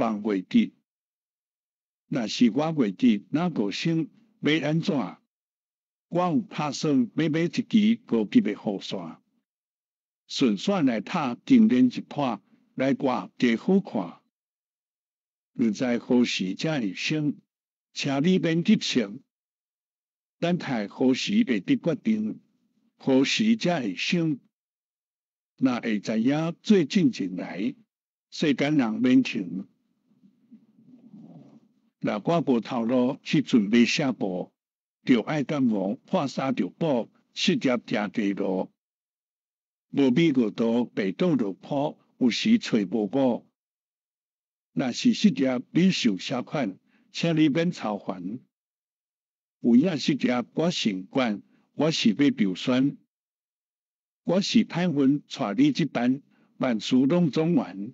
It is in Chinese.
望月底。若是我月底哪个省要安怎？我有打算要买一支高级的雨伞，顺便来拍定连一拍来挂地好看。你知何时才会省？请你免急切，等待何时会得决定，何时才会省？若会知影做进前来，世间人免停。若我无头路去准备下步，就爱干忙破衫着补，失业定地路。无米无刀，白倒落铺，有时找无补。若是失业免受罚款，请你免操烦。有影失业我承管，我是要留选。我是歹运带你这班，万事拢总完。